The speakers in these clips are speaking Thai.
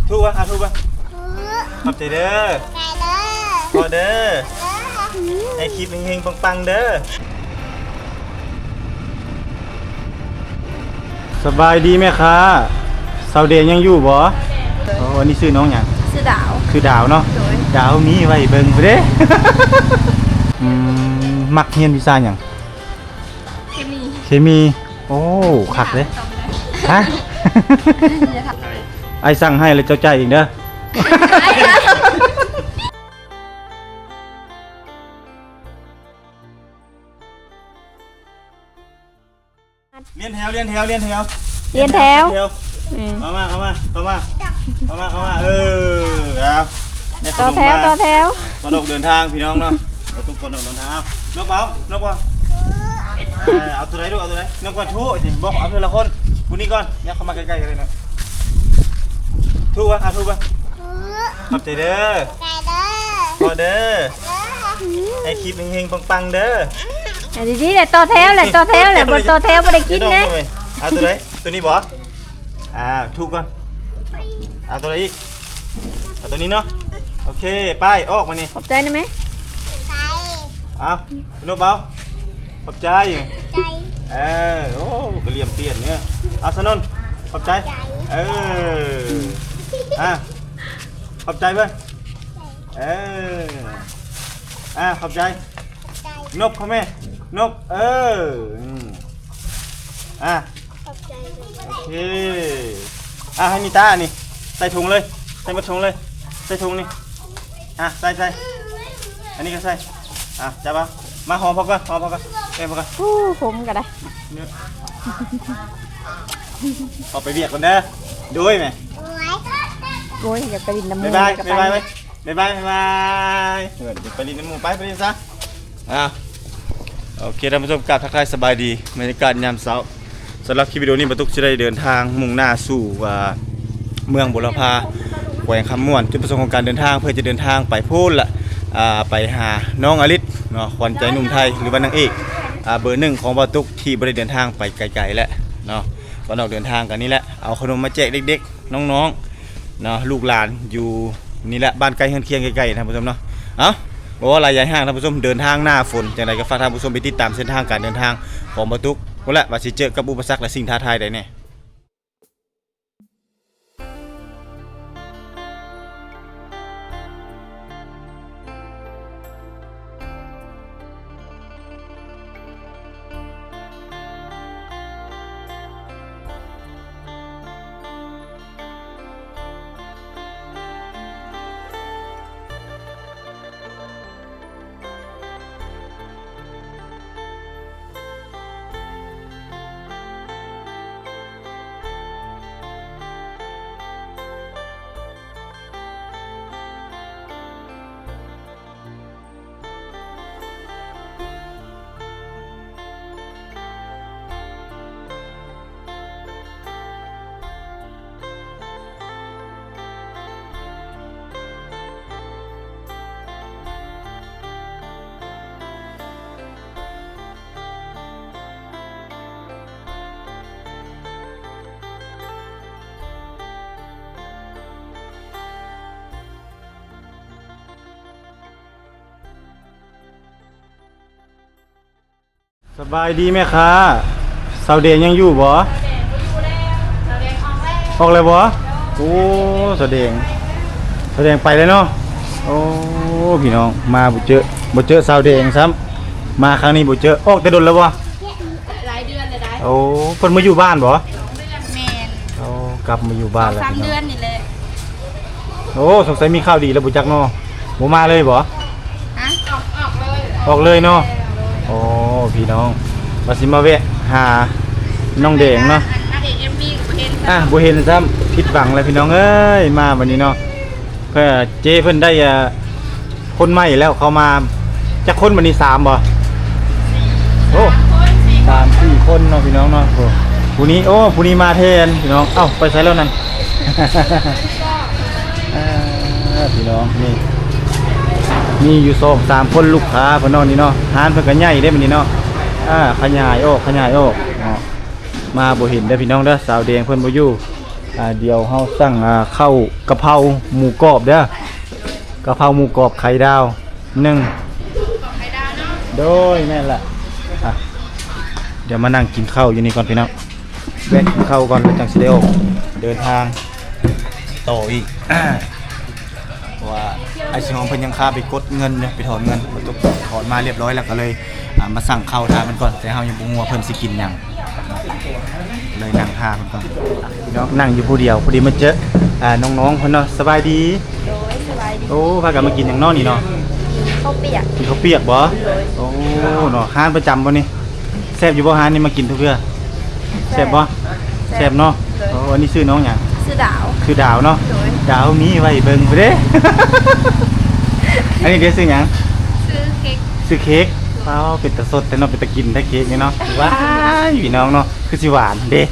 ทุกวะทุกวะขอบใจเด้อพอเด้อให้คลิปเฮงๆปังๆเด้อสบายดีไหมคะสาวเดงยังอยู่บ่วันนี้ชื่อน้องหยังชื่อดาวคือดาวเนาะดาวมีไว้เบิ่งเด้ มักเรียนวิชาหยังเคมีโอ้คักเลยฮะ ไอ้สั่งให้เลยเจ้าใจอีกเด้อเรียนแถวเอามาครับต่อแถวกระดกเดินทางพี่น้องเนาะทุกคนเดินทางนกเบเอาตัวไหนดูเอาตัวไหนนกก่อนชูจิบอกเอาตัวละคนคุณนี่ก่อนเนี่ยเข้ามาใกล้ๆกันเลยนะทูวะขอบใจเด้อพอเด้อให้คลิปเฮงๆปังๆเด้อดีๆเลยต่อแถวเลยบนต่อแถวไม่ได้กินนะเอาตัวไหนตัวนี้บ่ทูก่อนเอาตัวไหนอีกเอาตัวนี้เนาะโอเคไปออกมานี่ขอบใจนะไหมเอานกเบาขอบใจโอ้กระเลียมเปลี่ยนเนี่ยเอาสนนขอบใจขอบใจเพื่อนขอบใจนกเขาแม่นกโอเคให้มีตานี่ใส่ถุงเลยใส่มาถุงเลยใส่ถุงนี่ใส่อันนี้ก็ใส่จับมาหอมพอกันพอกันผมก็ได้ออกไปเบียดกันเด้อด้วยไหมโอ้ยอยากไปดินน้ำมูกบ๊ายบายไปดินน้ำมูกไปดินซะโอเคท่านผู้ชมกราบทักทายสบายดีบรรยากาศยามเช้าสำหรับคลิปวิดีโอนี้บรรทุกจะได้เดินทางมุ่งหน้าสู่เมืองบุรพาแขวงคำม่วนจุดประสงค์ของการเดินทางเพื่อจะเดินทางไปพูดละไปหาน้องอลิศเนาะขวัญใจหนุ่มไทยหรือว่านางเอกเบอร์ 1ของบรรทุกที่บริเดินทางไปไกลๆแล้วเนาะตอนออกเดินทางกันนี่แหละเอาขนมมาแจกเด็กๆน้องๆเนาะลูกหลานอยู่นี่แหละบ้านใกล้เคียงใกล้ๆท่านผู้ชมเนาะบอกว่าระยะห่างท่านผู้ชมเดินทางหน้าฝนจังไรก็ฝากท่านผู้ชมไปติดตามเส้นทางการเดินทางของบรรทุกนั่นแหละว่าสิเจอกับอุปสรรคและสิ่งท้าทายใดแน่สบายดีไหมคะสาวเดงยังอยู่บ่ออกเลยบ่โอ้สาวเดงไปเลยเนาะโอ้พี่น้องมาบ่เจอสาวเดงซ้ำมาครั้งนี้บ่เจอออกแต่โดนแล้วบ่หลายเดือนเลยได้โอ้เพิ่นมาอยู่บ้านบ่แม่นโอ้กลับมาอยู่บ้านแล้ว3 เดือนนี่แหละโอ้สงสัยมีข่าวดีแล้วบ่จักเนาะบ่มาเลยบ่ออกเลยเนาะโอ้พี่น้องมาสิมาแวะหาน้องแดงเนาะบ่เห็นซ้ำผิดหวังเลยพี่น้องเอ้ยมาวันนี้เนาะเพื่อเจ้เพิ่นได้คนใหม่แล้วเขามาจะคนวันนี้3บ่โอ้3-4 คนเนาะพี่น้องเนาะผู้นี้มาแทนพี่น้องไปใส่แล้วนั่น พี่น้องนี่มีอยู่2-3 คนลูกค้าเพิ่นเนาะนี่เนาะร้านเพิ่นก็ใหญ่ได้มื้อนี้เนาะขยายออกมาบ่เห็นเด้อพี่น้องเด้อสาวแดงเพิ่นบ่อยู่ เดี๋ยวเฮาสั่งข้าวกะเพราหมูกรอบเด้อกะเพราหมูกรอบไข่ดาว1โดยแม่นละเดี๋ยวมานั่งกินข้าวอยู่นี่ก่อนพี่น้องแวะกินข้าวก่อนแล้วจังสิได้ออกเดินทางต่ออีกว่าไอ้สิของเพิ่นยังคาไปกดเงินเนี่ยไปถอนเงินบ่ตกถอนมาเรียบร้อยแล้วก็เลยมาสั่งข้าวทานมันก่อนแต่เฮายังบ่ฮู้ว่าเพิ่นสิกินหยังเลยนั่งทานมันก่อนพี่น้องนั่งอยู่ผู้เดียวพอดีมาเจอน้องๆเพิ่นเนาะสบายดี โดยสบายดี โอ้พากันมากินหยังเนาะนี่เนาะ ข้าวเปียก กินข้าวเปียกบ่โอ้เนาะร้านประจำบ่นี่แซ่บอยู่บ่ร้านนี่มากินทุกเทื่อแซ่บบ่แซ่บเนาะโอ้อันนี้ชื่อน้องหยัง ซื้อดาว ชื่อดาวเนาะ โดย ดาวมีไว้เบิ่งไปเด้ อันนี้เด้ซื้อหยัง ซื้อเค้ก ซื้อเค้กว้าวเป็นตะสดแต่เนาะเป็นตะกินได้เค้กนี่เนาะว้ายพี่น้องเนาะคือสิหวานเด้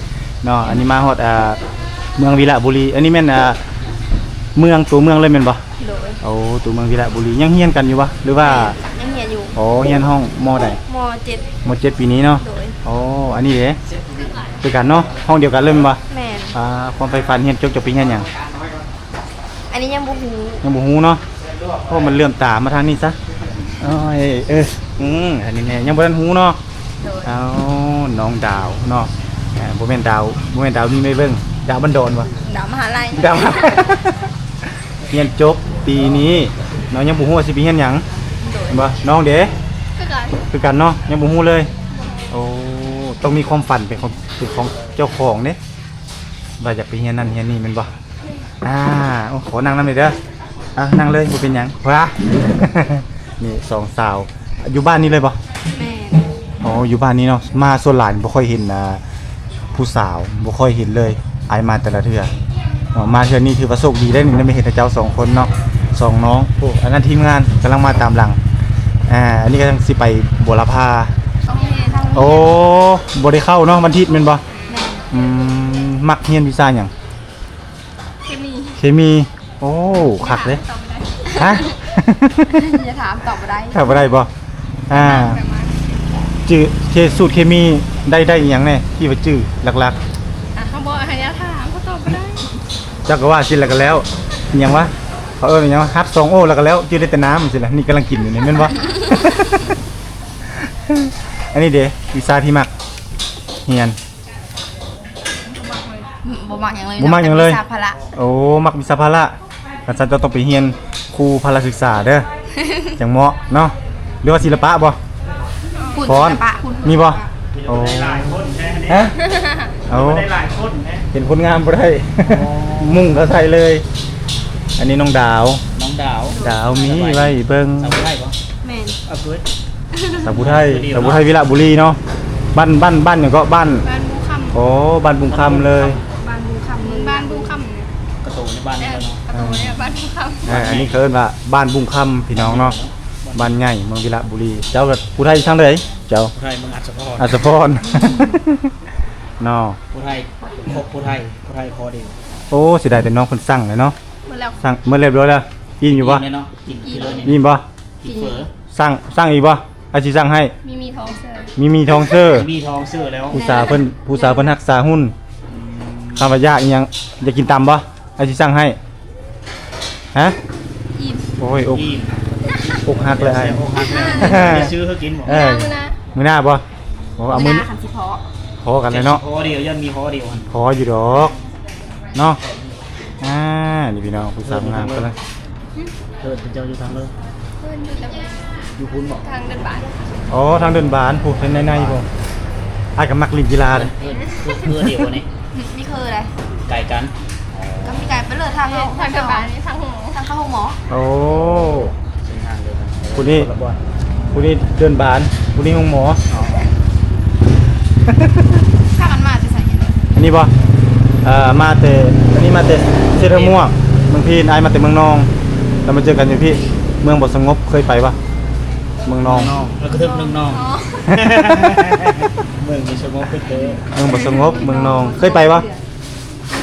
เนาะอันนี้มาฮอดเมืองวีระบุรีอันนี้แม่นเมืองตัวเมืองเลยแม่นบ่ โดย โอ้ตัวเมืองวีระบุรียังเฮียนกันอยู่บ่หรือว่า ยังเหียนอยู่ โอ้เฮียนห้องมใด ม .7 ม7ปีนี้เนาะ โดย โอ้อันนี้เด้คือกันเนาะห้องเดียวกันเลยแม่นบ่ แม่น ความใฝ่ฝันเฮียนจบปีเฮียนหยัง อันนี้ยังบ่ฮู้ ยังบ่ฮู้เนาะเพราะมันเลื่อมตามาทางนี้ซะโอ้ยอันนี้แน่ยังบ่ทันฮู้เนาะ โดย เอาน้องดาวเนาะบ่แม่นดาวนี่ไม่เบิ่งดาวบันดอนวะ ดาวมหาลัย ดาวเรียนจบปีนี้น้องยังบ่ฮู้ว่าสิไปเรียนหยังเห็นบ่น้องเด้ คือกันเนาะยังบ่ฮู้เลยโอ้ต้องมีความฝันเป็นของเจ้าของเด้ว่าอยากไปเรียนนั่นเรียนนี่แม่นบ่โอ้ขอนั่งนำหน่อยเด้อนั่งเลยบ่เป็นหยังว้า นี่สองสาวอยู่บ้านนี้เลยบ่ แม่น อ๋ออยู่บ้านนี้เนาะมาส่วนหลานบ่ค่อยเห็นผู้สาวบ่ค่อยเห็นเลยอายมาแต่ละเทื่อมาเทื่อนี้ถือว่าโชคดีได้หนึ่งได้ไม่เห็นแต่เจ้าสองคนเนาะสองน้องโอ้อันนั้นทีมงานกำลังมาตามหลังอันนี้ก็ยังสิไปบัวลาภา ต้องเรียนทาง โอ้บ่ได้เข้าเนาะวันอาทิตย์แม่นบ่ แม่น มักเรียนวิชาหยัง เคมี เคมีโอ้คักเลยฮะ อย่าถามตอบบ่ได้ เข้าบ่ได้บ่จื้อสูตรเคมีได้อีหยังแน่ที่ว่าจื้อหลักๆ เขาบอกให้อย่าถามเขาตอบบ่ได้ เจ้าก็ว่ากินแล้วก็แล้วอิหยังวะเขาอิหยังวะฮัด2โอแล้วก็แล้วจืดได้แต่น้ำสิล่ะนี่กำลังกินอยู่นี่แม่นบ่ อันนี้เด้วิชาที่มักเฮียน บ่มักหยังเลย บ่มักหยังเลย วิชาพละ โอ้มักวิชาพละอาจารย์จะต้องไปเฮียนครูพละศึกษาเด้อ จังเหมาะเนาะหรือว่าศิลปะบ่ คุณ ฟ้อน ศิลปะคุณ มีบ่โอ้ หลายคนแท้ ฮะโอ้ ได้หลายคนแท้ เห็นคนงามบ่ได้ มุ่งก็ใส่เลย อันนี้น้องดาว น้องดาว ดาวมีไว้เบิ่ง สาวไทยปะ แม่น เอาเพื่อน สาวผู้ไทยวิระบุรีเนาะบ้านอย่างก็บ้าน บ้านบูคำ โอ้บ้านบุงคำเลย บ้านบูคำบ้านบูคำเนี่ย กระโตในบ้านนี่แล้วเนาะ ประตูเนี่ยบ้านบูคำ อันนี้เขาเอิ้นว่าบ้านบุงคำพี่น้องเนาะบ้านใหญ่เมืองวิระบุรี เจ้ากับผู้ไทยทางใดเจ้า ผู้ไทยมึงอัศพร อัศพร เนาะ ผู้ไทยครบผู้ไทยพอดี โอ้เสิได้แต่น้องเพิ่นสั่งเลยเนาะ เมื่อแล้ว สั่งเมื่อเรียบร้อยแล้วอิ่มอยู่บ่ กินเลยเนาะกินเลยนี่ อิ่มบ่ กินเฝอ สั่งอีกบ่อาสิสั่งให้ มีท้องเสือ มีทองเซอร์ มีทองเสื้อแล้ว ผู้สาวเพิ่นรักษาหุ้นคำว่ายากอีหยังอยากกินตำบ่อาสิสั่งให้ฮะ อิ่ม โอ้ยอก อิ่ม อกหักเลยไอ้ เสียอกหักเลยจะซื้อเขากินหมด เออ มื้อหน้าบ่โอ้เอามื้อ ขันสิเพาะ ขอกันเลยเนาะ พอเดียวยันมีพอเดียว ขออยู่ดอกเนาะนี่พี่น้องผู้สาวงามกันเลย เดินเป็นเจ้าอยู่ทางเลย เพื่อนอยู่แต่ อยู่คุณบอก ทางเดินบ้าน อ๋อทางเดินบานผู้เป็นในๆบ่อ้ายก็มักเลินกีฬาเลย เพื่อเดียวนี่ นี่คืออะไร ไก่กัน ก็มีการไปเลือกทางเข้าทางเดินบ้านนี่ทางห้องทางเข้าห้องหมอ โอ้ เส้นทางเดียวกัน ผู้นี้ ละบ่อน ผู้นี้เดินบานผู้นี้ห้องหมอ ถ้ากันมาจะใส่ยังไง อันนี้บ่มาแต่อันนี้มาแต่เซตม่วงเมืองพีนอ้ายมาแต่เมืองนองเรามาเจอกันอยู่พี่เมืองบ่สงบเคยไปปะเมืองนอง น้องแล้วก็ทึบนึงน้องเมืองมีสมองเป็นเตะ เมืองบ่สงบเมืองนองเคยไปปะ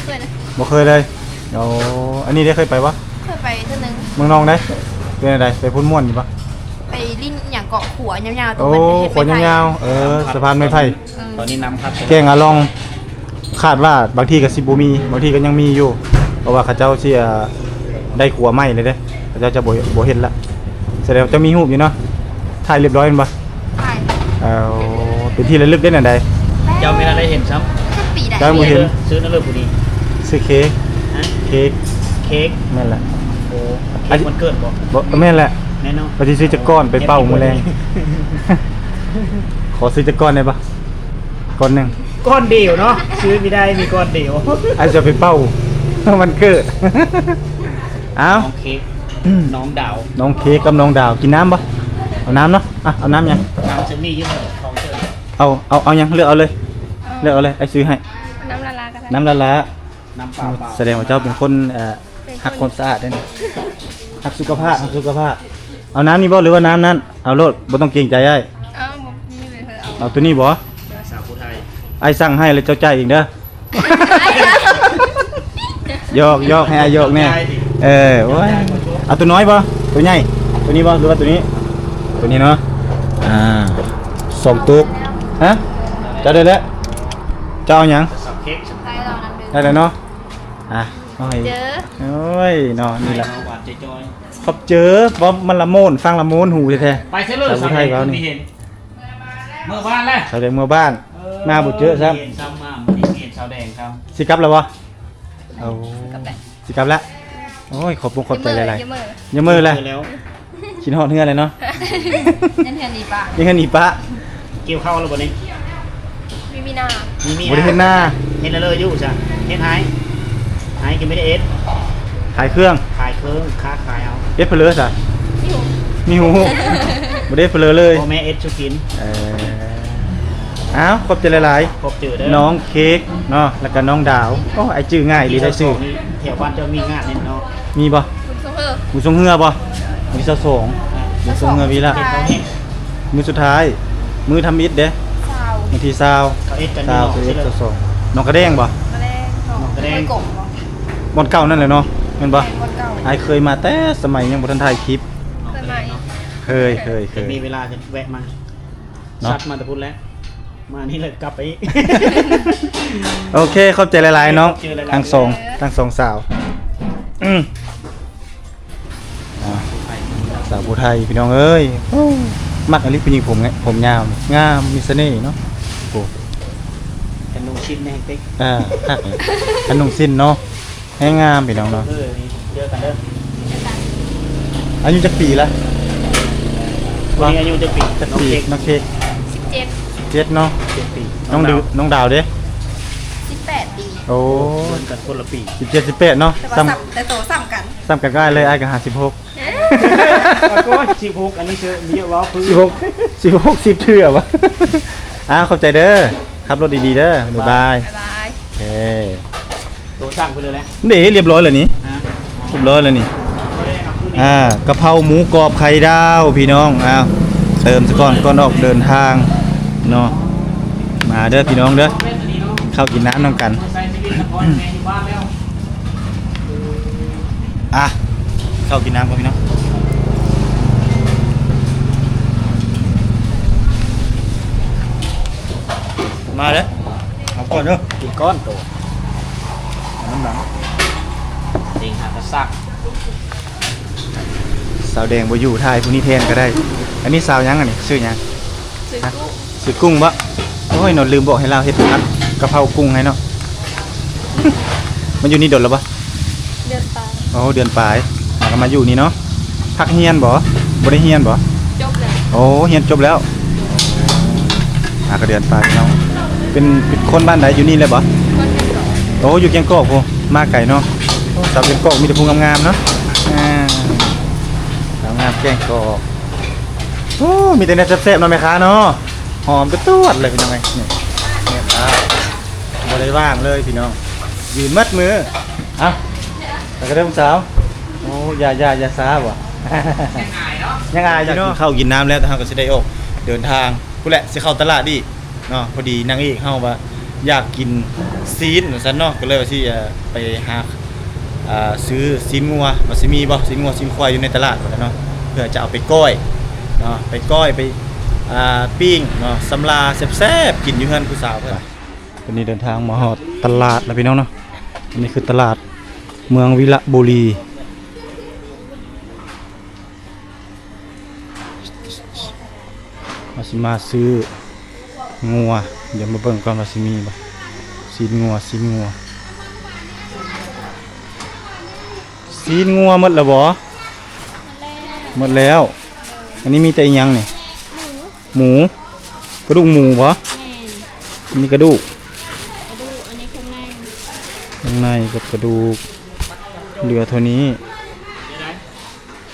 เคยนะ บ่เคยเลยโอ้อันนี้ได้เคยไปปะ เคยไปเท่านึง เมืองนองได้เป็นอะไรไปพุ่นม่วนอยู่ปะ ไปลิ้นอย่างเกาะขัวยาวๆตรง โอ้ มันเป็นเฮ็ด ขนยาวๆสะพานไม้ไผ่ ตอนนี้น้ำครับ แกงอะลอง คาดว่าบางทีก็สิบ่มีบางทีก็ยังมีอยู่เพราะว่าเขาเจ้าสิได้ขัวไหม้เลยเด้เขาเจ้าจะบ่เห็นละแสดงว่าจะมีรูปอยู่เนาะถ่ายเรียบร้อยแม่นบ่ ใช่ เป็นที่ระลึกได้นั่นใด เจ้ามีอะไรเห็นซ้ แค่ปีใด เจ้าบ่เห็น ำซื้อนั่นเลยผู้นี้ ซื้อเค้ก ฮะ เค้ก เค้ก แม่นแหละ โอ้เค้กวันเกิดบ่ บ่แม่นแหละ แน่นอน ปฏิซื้อจักก้อนไปเป่ามื้อแรง ขอซื้อจักก้อนได้ปะก้อนหนึง ก้อนเดียวเนาะซื้อไม่ได้มีก้อนเดียว อาจจะไปเป่า มันเกิด เอ้า น้องเค้กน้องดาว น้องเค้กกับน้องดาวกินน้ำปะเอาน้ำเนาะอ่ะเอาน้ำยัง น้ำจะมีเยอะเลยของเจอ เอายังเลือกเอาเลยเลือกเอาเลยไอ้ซื้อให้ น้ำละลากัน น้ำละละ น้ำเปล่า แสดงว่าเจ้าเป็นคนหักคนสะอาดได้นี่หักสุขภาพเอาน้ำนี่บ่หรือว่าน้ำนั้นเอาโลดบ่ต้องเกรงใจไอ้ เอ้าผมมีเลยเธอเอา เอาตัวนี้บ่ สาวผู้ไทย ไอ้สั่งให้เลยเจ้าใจายอีกเด้อ ยอกให้อายกแน่โอ้ยเอาตัวน้อยบ่ตัวใหญ่ตัวนี้บ่หรือว่าตัวนี้เนาะสองตุกฮะจะได้แล้วจะเอาหยัง สาวเค้ก ใช่เรานั้นเดิน ได้แล้วเนาะเอาให้ เจอ โอ้ยเนาะนี่แหละ หวานจอย ขอบเจอว่ามันละโมนฟังละโมนหูแท้ ๆไปเส้นเลย สาวผู้ไทยเขานี่ ไม่เห็นเมื่อวานแล้ว ๆชาวแดงเมื่อบ้านมาบ่เจอซ้ เห็นซ้ำมาไม่เห็นชาวแดงครับ ำสิกลับแล้วบ่เอา กับแหละ สิกลับแล้วโอ้ยขอบใจหลาย เยอะมือ ๆอย่ามือเลย แล้ว กินฮอดเฮือเลยเนาะ ยันเทียนดีป่ะ ยังไงหนีปะ เกี่ยวเข้าแล้วบ่นี้ มีนา มี บ่ได้เห็นหน้า เห็นแล้วเลยอยู่จ้ะเห็นหายกินไม่ได้เอ็ด ขายเครื่อง ขายเครื่องค้าขายเอา เอสเพลเลอร์สะ พี่หู มีหูบ่ได้เพลเลอร์เลย พ่อแม่เอ็ดชูกิน อ้าวขอบใจหลาย พบเจอเด้อ ๆน้องเค้กเนาะแล้วก็น้องดาวโอ้ไอชื่อง่ายดีได้ชื่อ แถวบ้านเจะมีงานเนี่ยเนาะ มีบ่ คุณซุงเออ หมูทรงเฮือบ่มีเจ้าสองหมูทรงเฮือวีละ เห็นเขาเห็น มือสุดท้าย มือทำอิฐเด้ สาว บางทีซาว เขาเอ็ดกัน ซาว เนาะ คือเอ ใช่ ส เลย เจ้าสองน้องกระแดงบ่ มะแรงทอง มะแรง กบเหรอ บ่อนเก่านั่นแหละเนาะแม่นบ่ แมงวันเก่า ไอเคยมาแต่สมัยยังบ่ทันถ่ายคลิป เคยมาอีก เคย มีเวลาจะแวะมา เนาะ ชัดมาแต่พูดแล้ว มานี่เลยกลับไปอีก โอเคขอบใจหลายๆน้อง ขอบใจหลายๆ ทั้งสองสาวอ่าสาวผู้ไทยพี่น้องเอ้ยมักอลิผู้หญิงผมยาวนี่งามมีเสน่ห์เนาะโอ้ เป็นลงชิ้นแน่เต็ก ฮักเลยขนมสิ้นเนาะให้งามพี่น้องเนาะ นี่เจอกันเด้อ อายุจักปีละ วันนี้อายุจะปี จัก น้อง ปี เค้ก น้องเค้ก 17 เจ็ดเนาะ 7 ปี น้องดาวเด้ 18 ปี โอ้ เดินกันคนละปี 17 18เนาะ แต่ว่าแต่โตซ้ำกัน ซ้ำกันก็ได้เลยไอ้กัน56 ก็16อันนี้คือมีเยอะล้อพื้น 16 10เทื่อวะขอบใจเด้อขับรถดีๆเด้อบ๊ายบาย บ๊ายบาย โอเค ตัวสั่งไปเลยแหละ นี่เรียบร้อยแล้วนี่ ฮะ เรียบร้อยแล้วนี่ เอาเลยเอาคืนนี้ กะเพราหมูกรอบไข่ดาวพี่น้องเติมซะก่อนออกเดินทางเนาะมาเด้อพี่น้องเด้อ เล่นอันนี้เนาะ เข้ากินน้ำน้ำกัน ใส่ชีวิตนครแม่ที่บ้านแล้ว เข้ากินน้ำก่อนพี่น้องมาเด้อเอาก่อนเด้อ กินก้อนโต น้ำหลัง จริงหากระซัก สาวแดงบ่อยู่ทายผู้นี้แทนก็ได้ อันนี้สาวยังอันนี้ชื่อหยัง ซื้อกุ้ง ชื่อกุ้งบ่โอ้ยนอนลืมบอกให้เราเฮ็ดผัดกะเพรากุ้งให้เนาะ มันอยู่นี่ดนแล้วบ่ เดือนไป โอ้เดือนปลายแล้วก็มาอยู่นี่เนาะพักเฮียนบ่ได้เฮียนบ่ จบเลย โอ้เฮียนจบแล้วก็เดือนปลายเนาะเป็นคนบ้านใดอยู่นี่เลยบ่ คนเดียวก่อน โอ้อยู่เกียงกอกโหมาไก่เนาะโอ้สาวเกียงกอกมีแต่ผู้งามๆเนาะสาวงามแกงกอกโอ้มีแต่เนื้อแซ่บๆเนาะแม่ค้าเนาะหอมกระตุ้ดเลยพี่น้องไงนี่แม่ค้าบ่ได้ว่างเลยพี่น้องยืนมัดมือแล้วก็เริ่มสาวโอ้อย่าซาบ่ ยังอายอยู่เนาะเข้ากินน้ำแล้วแต่เฮาก็สิได้ออกเดินทางผู้แหละสิเข้าตลาดดิเนาะพอดีนางเอกเฮาว่าอยากกินซีนว่าซั่นเนาะก็เลยว่าสิไปหาซื้อซีนงัวว่าสิมีบ่ซีนงัวซีนควายอยู่ในตลาดว่าซั่นเนาะเพื่อจะเอาไปก้อยเนาะไปก้อยไปปิ้งเนาะสำลาแซ่บๆกินอยู่เฮือนผู้สาวเพิ่น วันนี้เดินทางมาฮอดตลาดแล้วพี่น้องเนาะอันนี้คือตลาดเมืองวิระบุรีมาซื้องัวเดี๋ยวมาเบิ่งก่อนว่าสิมีบ่ซีนงัวซีนงัวหมดแล้วบ่หมดแล้วอันนี้มีแต่อีหยังนี่หมูกระดูกหมูบ่มีกระดูกอันนี้ข้างใน ข้างในกับกระดูกเหลือเท่านี้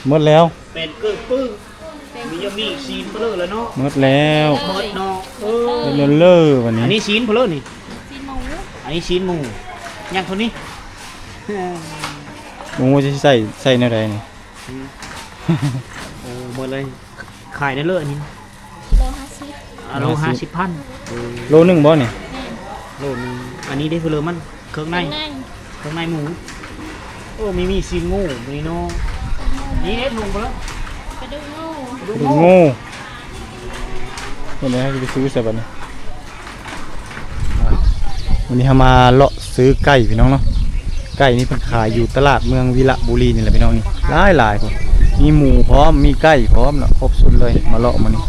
หมดแล้ว เป็นกึ่งปึ้งมียังมีซีนเพลอแล้วเนาะ หมดแล้ว หมดเนาะเลอะวันนี้ อันนี้ซีนเพลอนี่ ซีนหมู อันนี้ซีนหมูยังเท่านี้ หมูจะใส่ในใดนี่ โอ้หมดเลยขายได้เลยอันนี้ โล50 โล50,000 โลนึงบ่นี่ โลนึงอันนี้ได้เพลอมันเครื่องในหมูโอ้มีซีนงูมีเนาะนี่เอ็ดลงไปแล้ว กระดูกงู กระดูกงูวันนี้จะไปซื้อใส่บัดนี้วันนี้เรามาเลาะซื้อไก่พี่น้องเนาะไก่นี่เพิ่นขายอยู่ตลาดเมืองวิระบุรีนี่แหละพี่น้องนี่หลายคนมีหมูพร้อมมีไก่พร้อมเนาะครบสุดเลยมาเลาะมานี่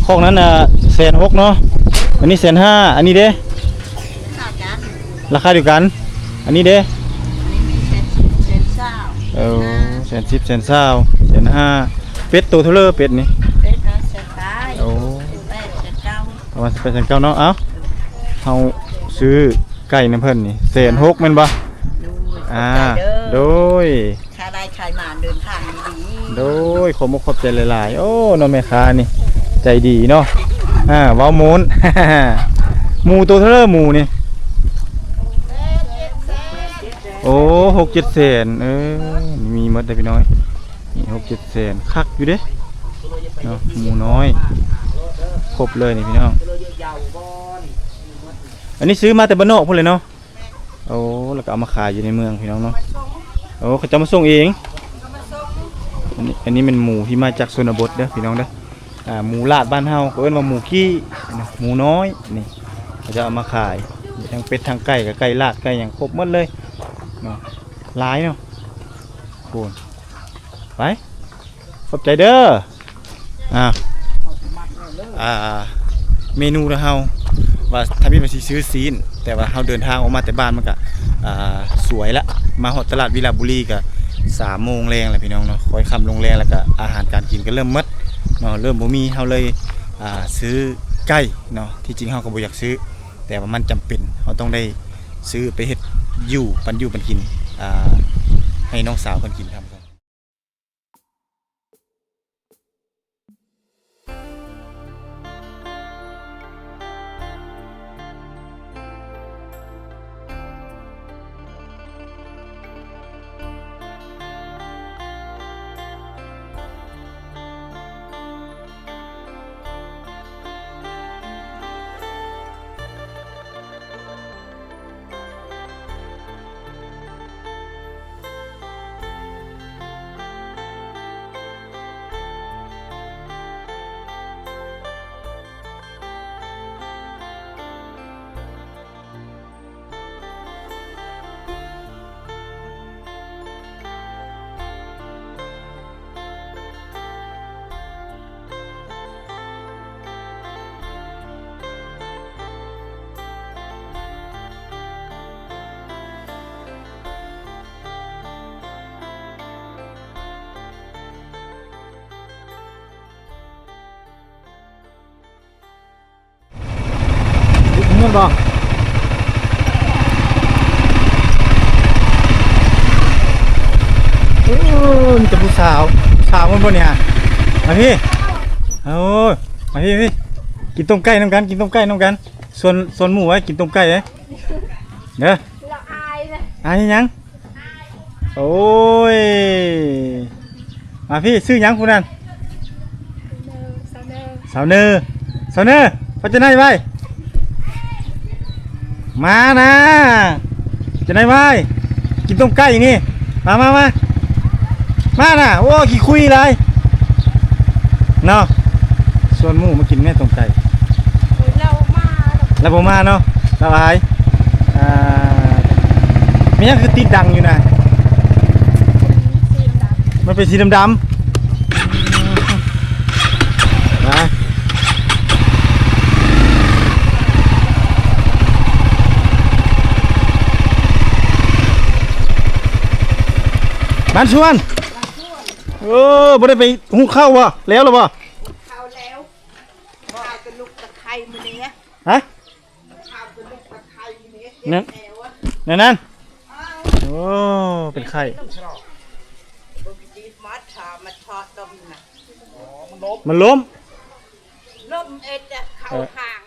คอกนั้น160,000เนาะอันนี้150,000อันนี้เด้ราคาเดียวกันอันนี้เด้110,000 120,000เป็ดตัวเท่าไรเป็ดนี่โอ้ประมาณ109,000เนาะเอ้าเฮาซื้อไก่น้ำเพิ่นนี่160,000แม่นบ่โดยชาได้ชายมาเดินทางดี โดยขอมขอบใจหลายๆโอ้น้องแม่ค้านี่ใจดีเนาะเว้ามูน หมูตัวเท่าไรหมูนี่โอ้6-7 แสนมีหมดได้พี่น้อยนี่6-7 แสนคักอยู่เด้เนาะหมูน้อยครบเลยนี่พี่น้องอันนี้ซื้อมาแต่บ้านนอกพุ่นเลยเนาะโอ้แล้วก็เอามาขายอยู่ในเมืองพี่น้องเนาะโอ้เขาจะมาส่งเองอันนี้เป็นหมูที่มาจากชนบทเด้อพี่น้องเด้อหมูลาดบ้านเฮาก็เอิ้นว่าหมูกี้หมูน้อยนี่เขาจะเอามาขายทั้งเป็ดทั้งไก่กับไก่ลาดไก่อย่างครบหมดเลยเนาะหลายเนาะโคนไปขอบใจเด้อเมนูนะเฮาว่าถ้าพี่มาซื้อซีนแต่ว่าเฮาเดินทางออกมาแต่บ้านมันก็สวยละมาฮอดตลาดวิระบุรีก็3 โมงแรงแล้วพี่น้องเนาะค่อยค่ำลงแรงแล้วก็อาหารการกินก็เริ่มหมดเนาะเริ่มบ่มีเฮาเลยซื้อไก่เนาะที่จริงเฮาก็บ่อยากซื้อแต่ว่ามันจำเป็นเฮาต้องได้ซื้อไปเฮ็ดปันกินให้น้องสาวเพิ่นกินครับเงินบ่มีแต่ผู้สาวมันบ่เนี่ยมาพี่โอ้ยมาพี่กินต้มไก่น้ำกันส่วนหมูไว้กินต้มไก่เด้อเราอายเลย อายยังโอ้ยมาพี่ซื้อยังผู้นั้นสาวเนอพัฒนาไว้มานะจะได้ไหมกินต้มไก่อย่างนี้มาน่ะโอ้ขี้คุยเลยเนาะส่วนหมูมากินแม่ต้มไก่เรามา แล้วบ่มาเนาะเราอายมีหยังคือติดดังอยู่นะมันเป็นสีดำๆนะบ้านชวนบ่ได้ไปหุงข้าวบ่แล้วหรอบ่ ข้าวแล้วข้าวเป็นลูกตะไคร้มื้อนี้ ฮะ ข้าวเป็นลูกตะไคร้มื้อนี้ นั่น แถวอะ นั่นโอ้เป็นไข่ บ่ดีมัดชามาทอดดมน่ะ มันล้ม ลมเอ็ดอะเข้าห่าง